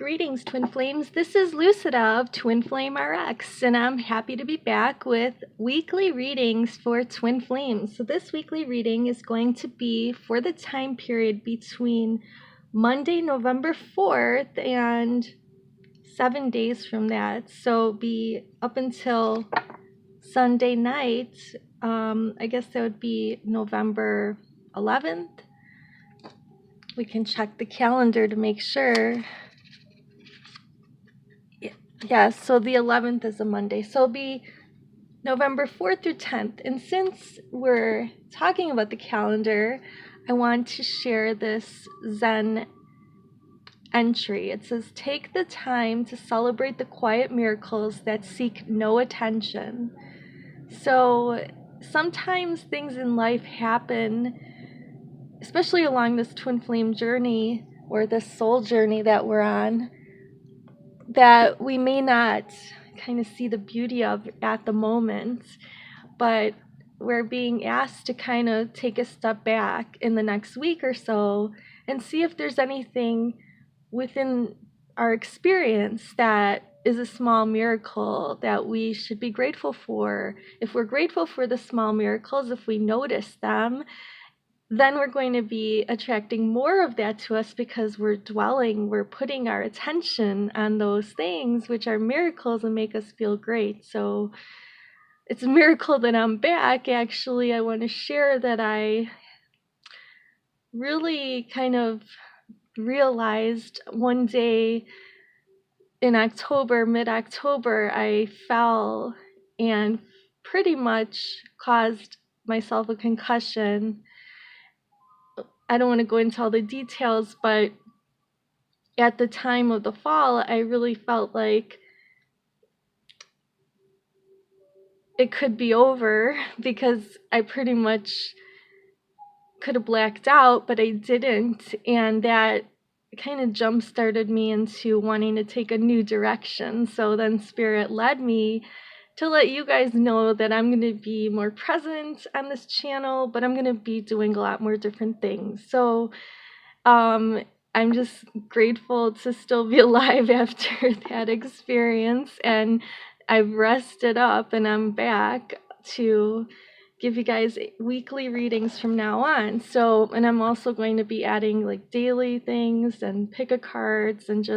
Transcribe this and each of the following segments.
Greetings, Twin Flames. This is Lucida of Twin Flame RX, and I'm happy to be back with weekly readings for Twin Flames. So this weekly reading is going to be for the time period between Monday, November 4th, and 7 days from that. So be up until Sunday night. I guess that would be November 11th. We can check the calendar to make sure. Yeah, so the 11th is a Monday. So it'll be November 4th through 10th. And since we're talking about the calendar, I want to share this Zen entry. It says, take the time to celebrate the quiet miracles that seek no attention. So sometimes things in life happen, especially along this twin flame journey or this soul journey that we're on, that we may not kind of see the beauty of at the moment, but we're being asked to kind of take a step back in the next week or so and see if there's anything within our experience that is a small miracle that we should be grateful for. If we're grateful for the small miracles, if we notice them, then we're going to be attracting more of that to us because we're putting our attention on those things which are miracles and make us feel great. So it's a miracle that I'm back. Actually, I want to share that I really kind of realized one day in October, mid-October, I fell and pretty much caused myself a concussion. I don't want to go into all the details, but at the time of the fall, I really felt like it could be over because I pretty much could have blacked out, but I didn't. And that kind of jump-started me into wanting to take a new direction. So then Spirit led me to let you guys know that I'm going to be more present on this channel, but I'm going to be doing a lot more different things. So I'm just grateful to still be alive after that experience, and I've rested up and I'm back to give you guys weekly readings from now on. So, and I'm also going to be adding like daily things and pick-a-cards and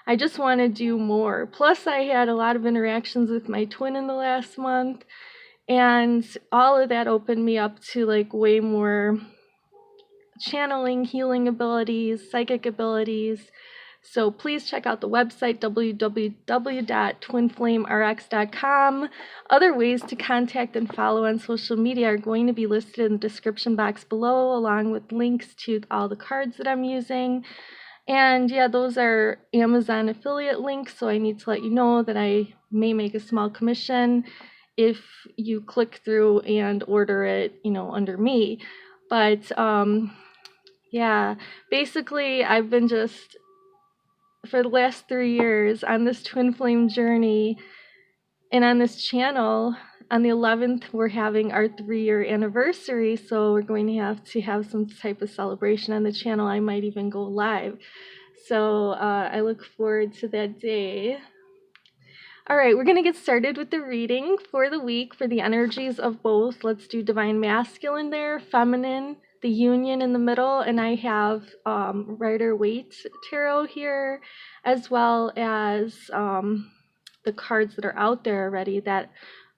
I just want to do more. Plus, I had a lot of interactions with my twin in the last month, and all of that opened me up to like way more channeling, healing abilities, psychic abilities. So please check out the website, www.twinflamerx.com. Other ways to contact and follow on social media are going to be listed in the description box below, along with links to all the cards that I'm using. And yeah, those are Amazon affiliate links, so I need to let you know that I may make a small commission if you click through and order it, under me. But yeah, basically I've been just, for the last 3 years, on this twin flame journey and on this channel. On the 11th, we're having our 3-year anniversary, so we're going to have some type of celebration on the channel. I might even go live. So I look forward to that day. All right, we're going to get started with the reading for the week for the energies of both. Let's do Divine Masculine there, Feminine, the Union in the middle, and I have Rider-Waite Tarot here, as well as the cards that are out there already that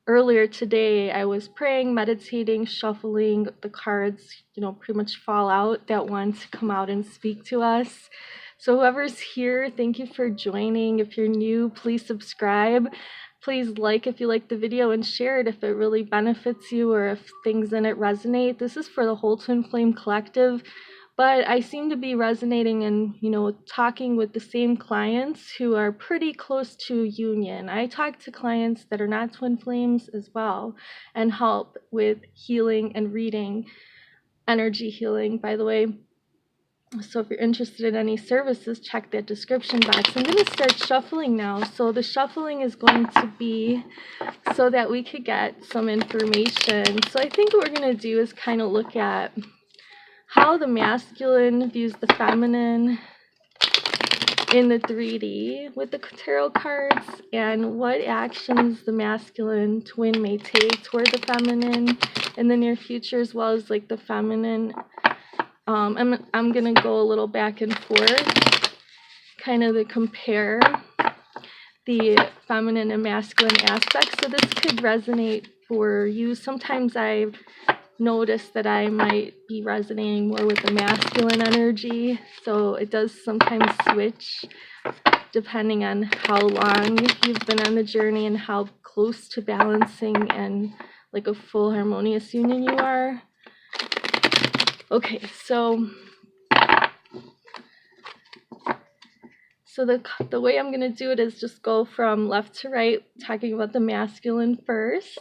earlier today I was praying, meditating, shuffling the cards, pretty much fall out that want to come out and speak to us. So whoever's here, thank you for joining. If you're new, please subscribe. Please like if you like the video and share it if it really benefits you or if things in it resonate. This is for the whole Twin Flame Collective, but I seem to be resonating and, talking with the same clients who are pretty close to union. I talk to clients that are not Twin Flames as well and help with healing and reading, energy healing, by the way. So if you're interested in any services, check that description box. I'm going to start shuffling now. So the shuffling is going to be so that we could get some information. So I think what we're going to do is kind of look at how the masculine views the feminine, in the 3D with the tarot cards, and what actions the masculine twin may take toward the feminine in the near future, as well as like the feminine. I'm gonna go a little back and forth, kind of to compare the feminine and masculine aspects. So this could resonate for you. Sometimes I've noticed that I might be resonating more with the masculine energy, so it does sometimes switch depending on how long you've been on the journey and how close to balancing and like a full harmonious union you are. Okay, so the way I'm going to do it is just go from left to right, talking about the masculine first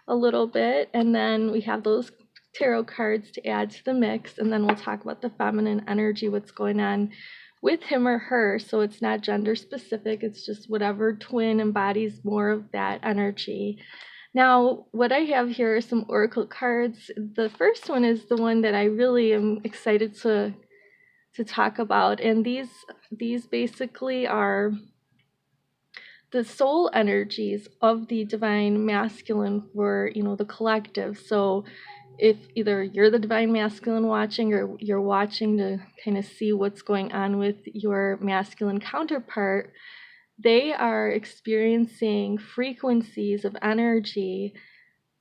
a little bit, and then we have those tarot cards to add to the mix, and then we'll talk about the feminine energy, what's going on with him or her. So it's not gender specific, it's just whatever twin embodies more of that energy. Now, what I have here are some oracle cards. The first one is the one that I really am excited to talk about, and these basically are the soul energies of the divine masculine for, you know, the collective. So if either you're the divine masculine watching, or you're watching to kind of see what's going on with your masculine counterpart, they are experiencing frequencies of energy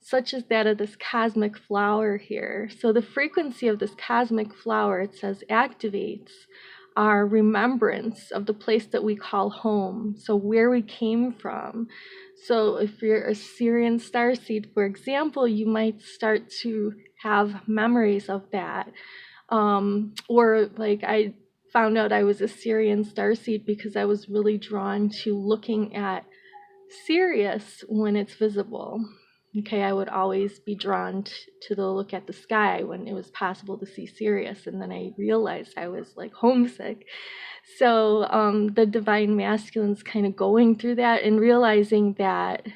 such as that of this cosmic flower here. So the frequency of this cosmic flower, it says, activates our remembrance of the place that we call home, so where we came from. So if you're a Syrian starseed, for example, you might start to have memories of that. Or like I found out I was a Syrian starseed because I was really drawn to looking at Sirius when it's visible. Okay, I would always be drawn to the look at the sky when it was possible to see Sirius, and then I realized I was like homesick. So the divine masculine's kind of going through that and realizing that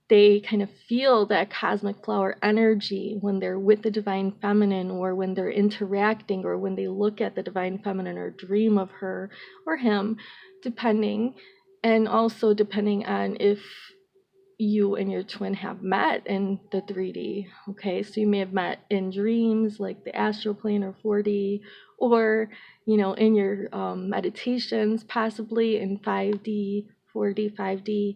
they kind of feel that cosmic flower energy when they're with the divine feminine, or when they're interacting, or when they look at the divine feminine or dream of her or him, depending, and also depending on if you and your twin have met in the 3D. Okay, so you may have met in dreams, like the astral plane or 4D, or, you know, in your meditations, possibly in 5D, 4D, 5D.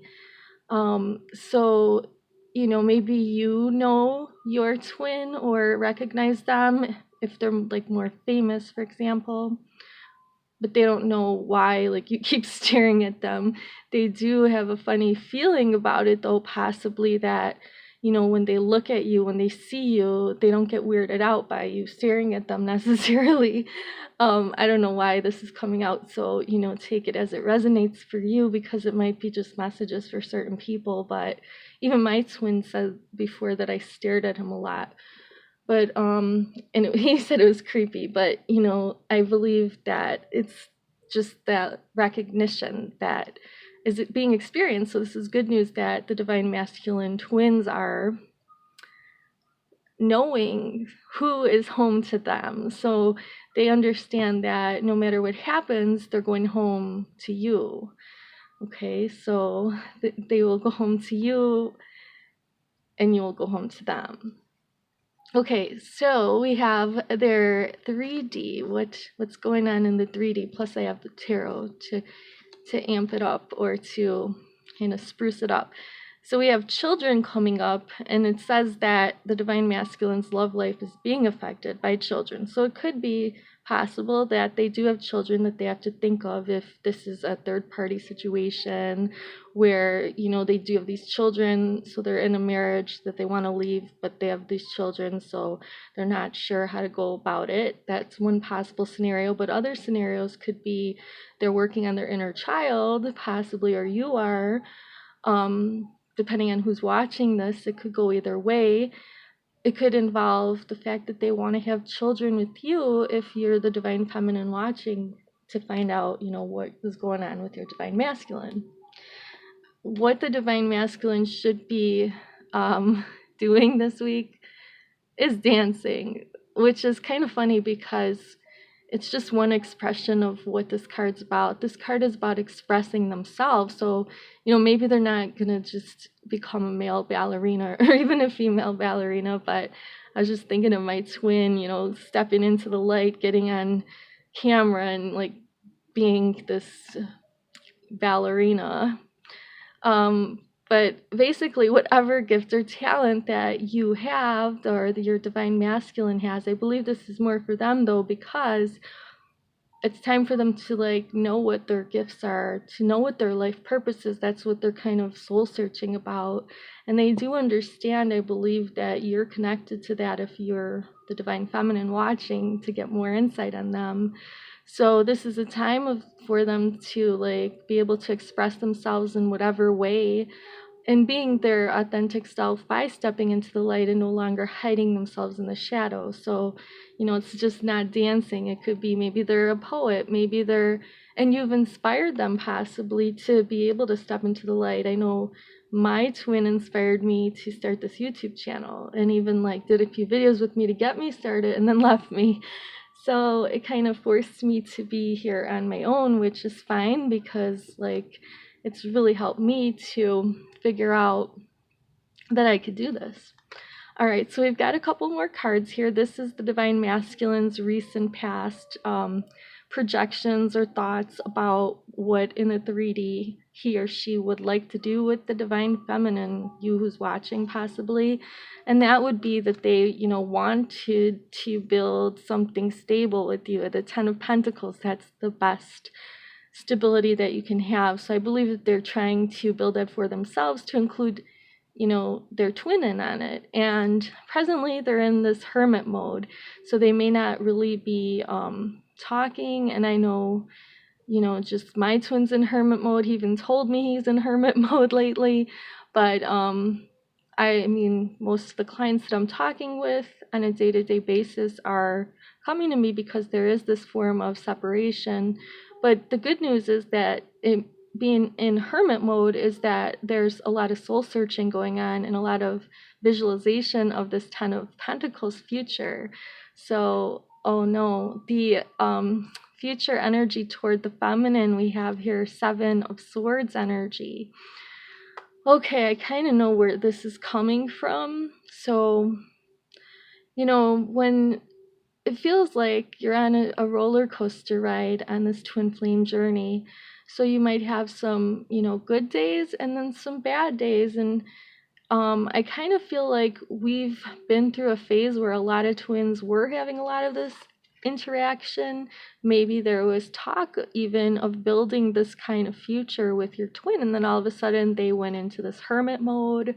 So, you know, maybe you know your twin or recognize them if they're like more famous, for example, but they don't know why, like, you keep staring at them. They do have a funny feeling about it, though, possibly that, you know, when they look at you, when they see you, they don't get weirded out by you staring at them necessarily. I don't know why this is coming out, so, you know, take it as it resonates for you, because it might be just messages for certain people. But even my twin said before that I stared at him a lot. But he said it was creepy, but, you know, I believe that it's just that recognition that is it being experienced. So this is good news that the divine masculine twins are knowing who is home to them. So they understand that no matter what happens, they're going home to you. Okay, so they will go home to you, and you will go home to them. Okay, so we have their 3D, what's going on in the 3D, plus I have the tarot to amp it up, or to kind of spruce it up. So we have children coming up, and it says that the divine masculine's love life is being affected by children. So it could be possible that they do have children that they have to think of if this is a third-party situation where, you know, they do have these children, so they're in a marriage that they want to leave, but they have these children, so they're not sure how to go about it. That's one possible scenario, but other scenarios could be they're working on their inner child, possibly, or you are. Depending on who's watching this, it could go either way. It could involve the fact that they want to have children with you if you're the divine feminine watching, to find out, you know, what is going on with your divine masculine. What the divine masculine should be doing this week is dancing, which is kind of funny because it's just one expression of what this card's about. This card is about expressing themselves. So, maybe they're not going to just become a male ballerina or even a female ballerina, but I was just thinking of my twin, stepping into the light, getting on camera and like being this ballerina. But basically, whatever gift or talent that you have or your divine masculine has, I believe this is more for them though, because it's time for them to like know what their gifts are, to know what their life purpose is. That's what they're kind of soul searching about. And they do understand, I believe, that you're connected to that if you're the divine feminine watching, to get more insight on them. So this is a time for them to like be able to express themselves in whatever way and being their authentic self by stepping into the light and no longer hiding themselves in the shadows. So, it's just not dancing. It could be maybe they're a poet, and you've inspired them possibly to be able to step into the light. I know my twin inspired me to start this YouTube channel and even like did a few videos with me to get me started and then left me. So it kind of forced me to be here on my own, which is fine because like it's really helped me to figure out that I could do this. All right, so we've got a couple more cards here. This is the Divine Masculine's recent past projections or thoughts about what in the 3D he or she would like to do with the Divine Feminine, you who's watching possibly. And that would be that they, wanted to build something stable with you. The 10 of Pentacles, that's the best stability that you can have. So I believe that they're trying to build that for themselves to include their twin in on it. And presently they're in this hermit mode, so they may not really be talking. And I know just my twin's in hermit mode. He even told me he's in hermit mode lately. But I mean, most of the clients that I'm talking with on a day-to-day basis are coming to me because there is this form of separation. But the good news is that being in hermit mode is that there's a lot of soul searching going on and a lot of visualization of this 10 of Pentacles future. So, oh no, the future energy toward the feminine, we have here 7 of Swords energy. Okay, I kind of know where this is coming from. So, when it feels like you're on a roller coaster ride on this twin flame journey. So you might have some, good days and then some bad days. And I kind of feel like we've been through a phase where a lot of twins were having a lot of this interaction. Maybe there was talk even of building this kind of future with your twin. And then all of a sudden they went into this hermit mode.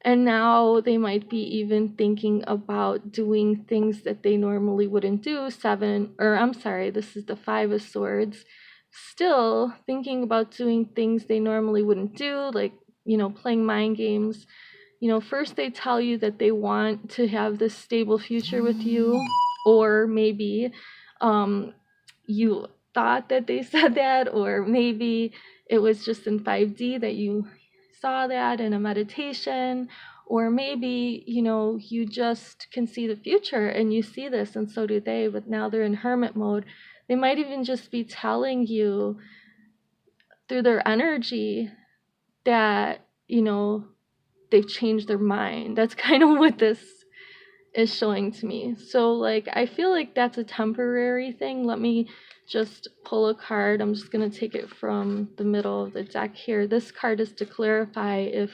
And now they might be even thinking about doing things that they normally wouldn't do. This is the 5 of Swords. Still thinking about doing things they normally wouldn't do, like, playing mind games. First they tell you that they want to have this stable future with you, or maybe you thought that they said that, or maybe it was just in 5D that you saw that in a meditation, or maybe you just can see the future and you see this, and so do they, but now they're in hermit mode. They might even just be telling you through their energy that they've changed their mind. That's kind of what this is showing to me. So like I feel like that's a temporary thing. Let me just pull a card. I'm just going to take it from the middle of the deck here. This card is to clarify if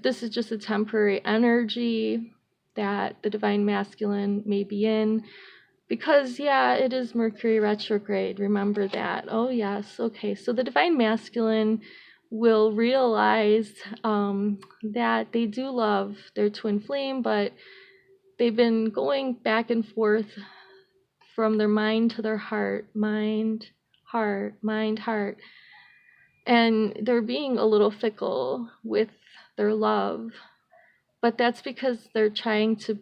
this is just a temporary energy that the divine masculine may be in. Because, yeah, it is Mercury retrograde. Remember that. Oh, yes. Okay. So the divine masculine will realize that they do love their twin flame, but they've been going back and forth from their mind to their heart. Mind, heart, mind, heart. And they're being a little fickle with their love. But that's because they're trying to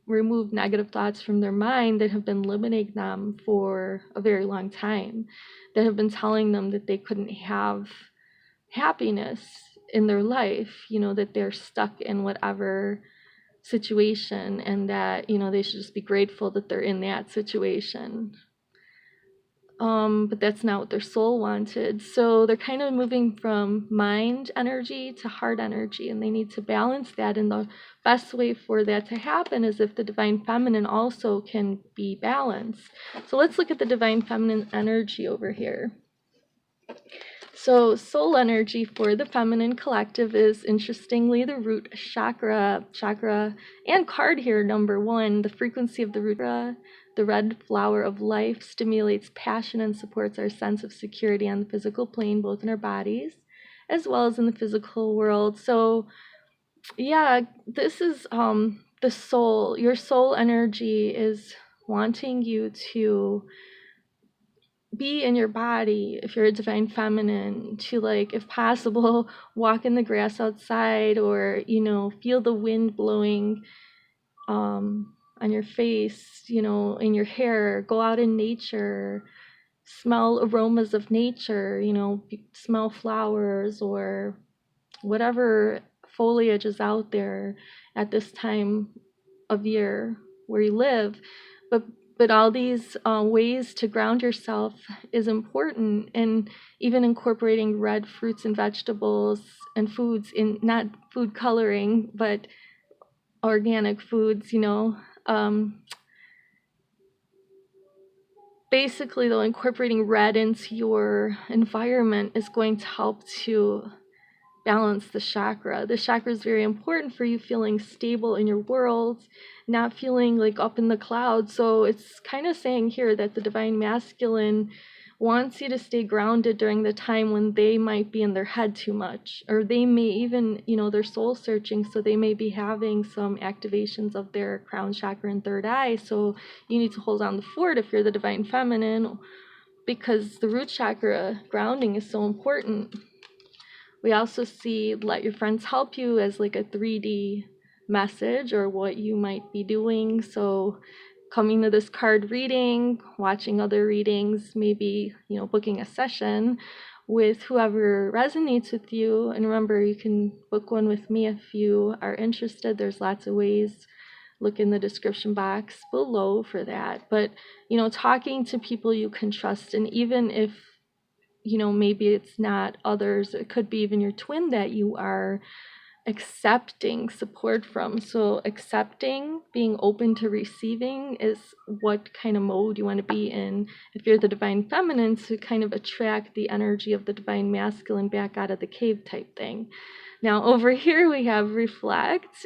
remove negative thoughts from their mind that have been limiting them for a very long time, that have been telling them that they couldn't have happiness in their life, that they're stuck in whatever situation, and that, you know, they should just be grateful that they're in that situation. But that's not what their soul wanted. So they're kind of moving from mind energy to heart energy, and they need to balance that. And the best way for that to happen is if the divine feminine also can be balanced. So let's look at the divine feminine energy over here. So soul energy for the feminine collective is, interestingly, the root chakra, and card here, number 1, the frequency of the root chakra, the red flower of life, stimulates passion and supports our sense of security on the physical plane, both in our bodies as well as in the physical world. So yeah, this is the soul. Your soul energy is wanting you to be in your body, if you're a divine feminine, to, like, if possible, walk in the grass outside, or, you know, feel the wind blowing on your face, you know, in your hair, go out in nature, smell aromas of nature, you know, smell flowers or whatever foliage is out there at this time of year where you live. But all these ways to ground yourself is important, and even incorporating red fruits and vegetables and foods, in not food coloring, but organic foods, you know. Basically, though, incorporating red into your environment is going to help to balance the chakra. The chakra is very important for you feeling stable in your world, not feeling like up in the clouds. So it's kind of saying here that the divine masculine wants you to stay grounded during the time when they might be in their head too much, or they may even, you know, they're soul searching, so they may be having some activations of their crown chakra and third eye. So you need to hold on the fort if you're the divine feminine, because the root chakra grounding is so important. We also see let your friends help you as like a 3D message, or what you might be doing. So coming to this card reading, watching other readings, maybe, you know, booking a session with whoever resonates with you. And remember, you can book one with me if you are interested. There's lots of ways. Look in the description box below for that. But, you know, talking to people you can trust, and even if, you know, maybe it's not others, it could be even your twin that you are accepting support from. So accepting, being open to receiving is what kind of mode you want to be in if you're the divine feminine, to kind of attract the energy of the divine masculine back out of the cave type thing. Now over here we have reflect.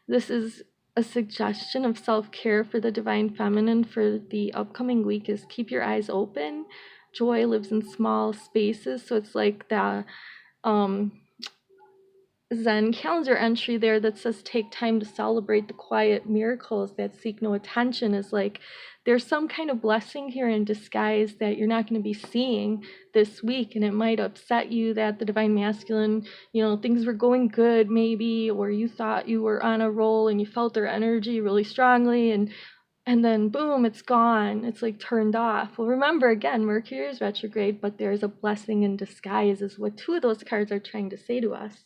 This is a suggestion of self-care for the divine feminine for the upcoming week is keep your eyes open. Joy lives in small spaces. So it's like the Zen calendar entry there that says take time to celebrate the quiet miracles that seek no attention, is like there's some kind of blessing here in disguise that you're not going to be seeing this week, and it might upset you that the divine masculine, you know, things were going good maybe, or you thought you were on a roll and you felt their energy really strongly, and then boom, it's gone. It's like turned off. Well, remember, again, Mercury is retrograde, but there's a blessing in disguise is what 2 of those cards are trying to say to us.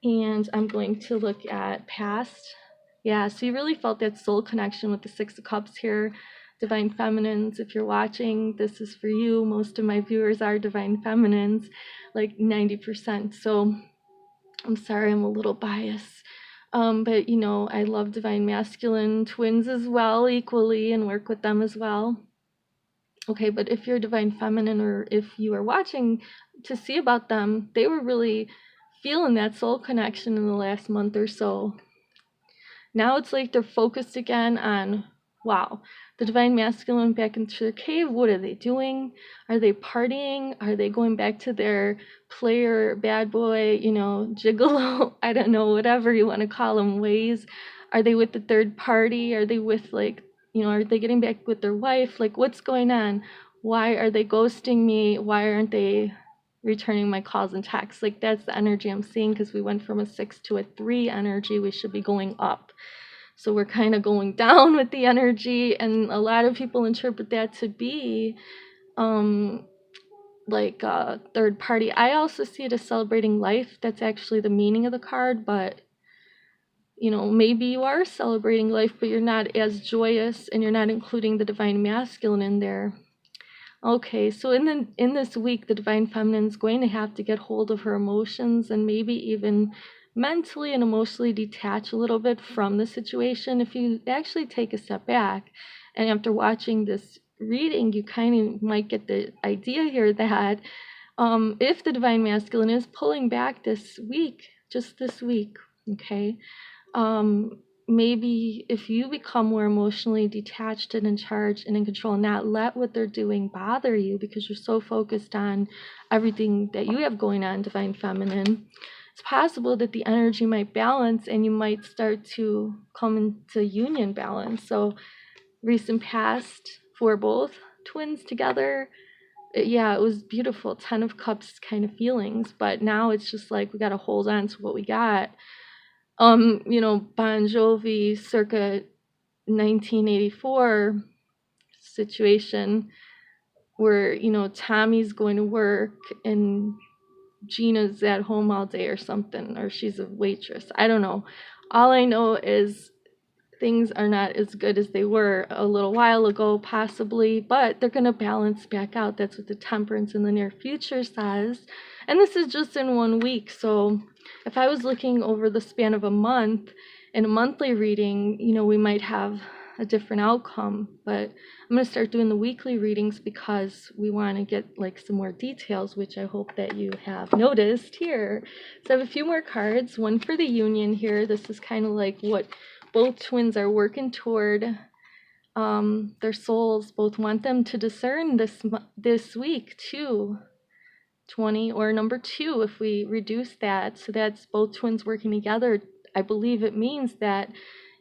And I'm going to look at past. Yeah, so you really felt that soul connection with the 6 of Cups here. Divine feminines, if you're watching, this is for you. Most of my viewers are divine feminines, like 90%. So I'm sorry, I'm a little biased. But, you know, I love divine masculine twins as well, equally, and work with them as well. Okay, but if you're divine feminine, or if you are watching to see about them, they were really feeling that soul connection in the last month or so. Now it's like they're focused again on, wow, the divine masculine back into the cave. What are they doing? Are they partying? Are they going back to their player, bad boy, you know, gigolo, I don't know, whatever you want to call them, ways? Are they with the third party? Are they with, like, you know, are they getting back with their wife? Like, what's going on? Why are they ghosting me? Why aren't they returning my calls and texts? Like, that's the energy I'm seeing, because we went from a 6 to a 3 energy. We should be going up. So we're kind of going down with the energy, and a lot of people interpret that to be like a third party. I also see it as celebrating life. That's actually the meaning of the card, but maybe you are celebrating life, but you're not as joyous and you're not including the divine masculine in there. Okay, so in this week, the divine feminine is going to have to get hold of her emotions and maybe even mentally and emotionally detach a little bit from the situation. If you actually take a step back, and after watching this reading, you kind of might get the idea here that if the divine masculine is pulling back this week, just this week, okay, maybe if you become more emotionally detached and in charge and in control, and not let what they're doing bother you because you're so focused on everything that you have going on, divine feminine, it's possible that the energy might balance and you might start to come into union balance. So recent past for both twins together, yeah, it was beautiful, 10 of cups kind of feelings, but now it's just like we got to hold on to what we got. Bon Jovi circa 1984 situation where, Tommy's going to work and Gina's at home all day or something, or she's a waitress. I don't know. All I know is things are not as good as they were a little while ago, possibly, but they're going to balance back out. That's what the temperance in the near future says. And this is just in 1 week. So if I was looking over the span of a month in a monthly reading, we might have a different outcome. But I'm going to start doing the weekly readings because we want to get like some more details, which I hope that you have noticed here. So I have a few more cards, one for the union here. This is kind of like what both twins are working toward. Their souls both want them to discern this week too. 20 or number 2 if we reduce that, so that's both twins working together. I believe it means that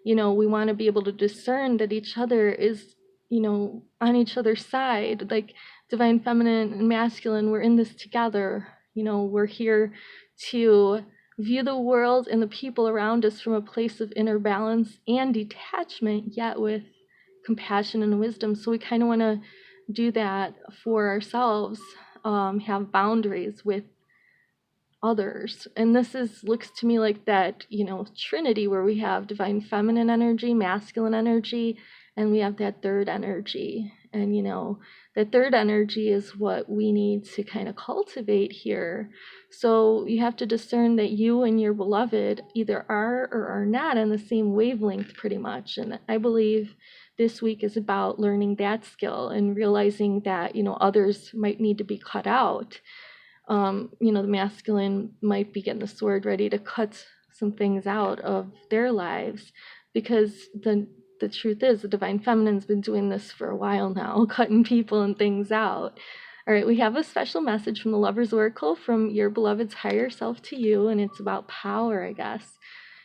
we want to be able to discern that each other is on each other's side, like divine feminine and masculine, we're in this together. We're here to view the world and the people around us from a place of inner balance and detachment, yet with compassion and wisdom. So we kind of want to do that for ourselves, have boundaries with others. And this looks to me like that, Trinity, where we have divine feminine energy, masculine energy, and we have that third energy. And, that third energy is what we need to kind of cultivate here. So you have to discern that you and your beloved either are or are not on the same wavelength pretty much. And I believe this week is about learning that skill and realizing that, others might need to be cut out. The masculine might be getting the sword ready to cut some things out of their lives, because the truth is the divine feminine's been doing this for a while now, cutting people and things out. All right, we have a special message from the Lover's Oracle from your beloved's higher self to you, and it's about power, I guess.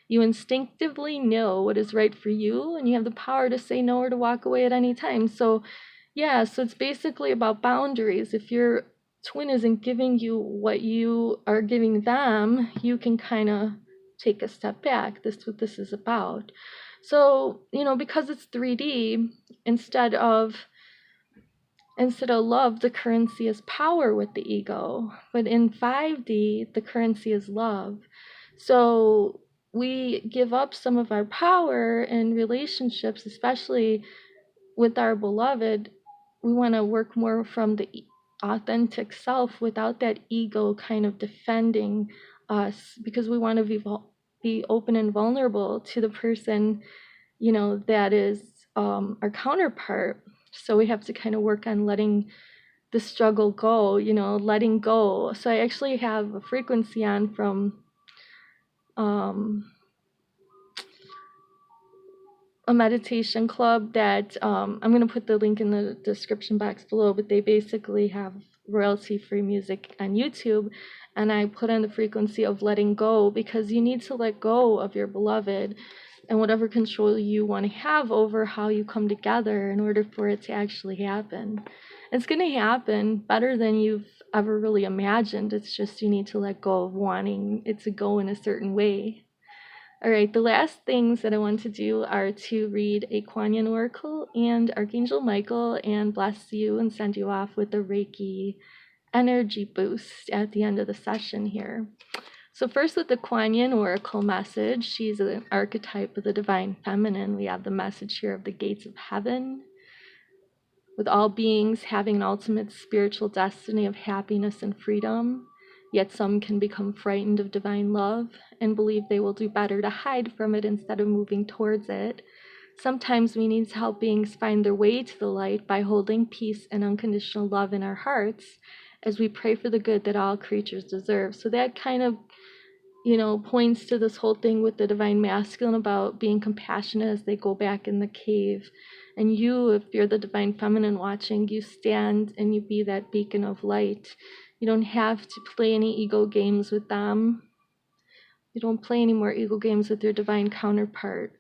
You instinctively know what is right for you, and you have the power to say no or to walk away at any time. So, yeah, so it's basically about boundaries. If your twin isn't giving you what you are giving them, you can kind of take a step back. That's what this is about. So, because it's 3D, instead of love, the currency is power with the ego. But in 5D, the currency is love. So we give up some of our power in relationships, especially with our beloved. We want to work more from the authentic self without that ego kind of defending us, because we want to be open and vulnerable to the person, that is our counterpart. So we have to kind of work on letting the struggle go, letting go. So I actually have a frequency on from a meditation club that I'm going to put the link in the description box below, but they basically have royalty-free music on YouTube, and I put on the frequency of letting go, because you need to let go of your beloved and whatever control you want to have over how you come together in order for it to actually happen. It's going to happen better than you've ever really imagined. It's just you need to let go of wanting it to go in a certain way. All right, the last things that I want to do are to read a Kuan Yin Oracle and Archangel Michael and bless you and send you off with a Reiki energy boost at the end of the session here. So first with the Kuan Yin Oracle message, she's an archetype of the Divine Feminine. We have the message here of the gates of heaven, with all beings having an ultimate spiritual destiny of happiness and freedom. Yet some can become frightened of divine love and believe they will do better to hide from it instead of moving towards it. Sometimes we need to help beings find their way to the light by holding peace and unconditional love in our hearts as we pray for the good that all creatures deserve. So that kind of, points to this whole thing with the Divine Masculine about being compassionate as they go back in the cave. And you, if you're the Divine Feminine watching, you stand and you be that beacon of light. You don't have to play any ego games with them. You don't play any more ego games with your divine counterpart.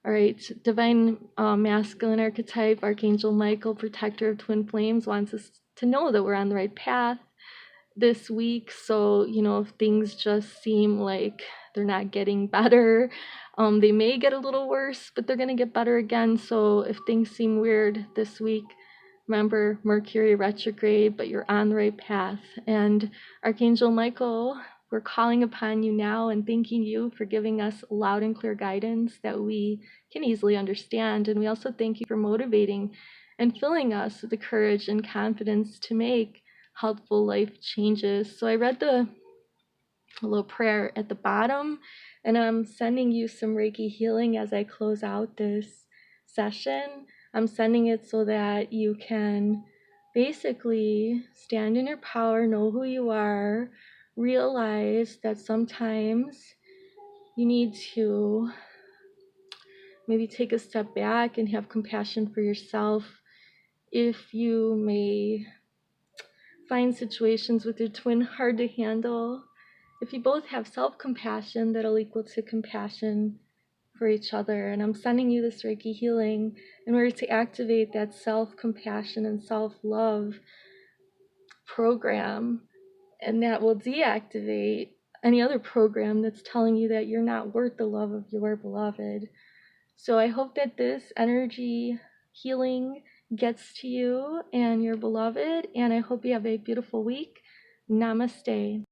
All right, Divine Masculine archetype, Archangel Michael, protector of twin flames, wants us to know that we're on the right path this week. So, if things just seem like they're not getting better, they may get a little worse, but they're going to get better again. So if things seem weird this week, remember Mercury retrograde, but you're on the right path. And Archangel Michael, we're calling upon you now and thanking you for giving us loud and clear guidance that we can easily understand. And we also thank you for motivating and filling us with the courage and confidence to make helpful life changes. So I read the little prayer at the bottom, and I'm sending you some Reiki healing as I close out this session. I'm sending it so that you can basically stand in your power, know who you are, realize that sometimes you need to maybe take a step back and have compassion for yourself. If you may find situations with your twin hard to handle, if you both have self-compassion, that'll equal to compassion for each other. And I'm sending you this Reiki healing in order to activate that self-compassion and self-love program, and that will deactivate any other program that's telling you that you're not worth the love of your beloved. So I hope that this energy healing gets to you and your beloved, and I hope you have a beautiful week. Namaste.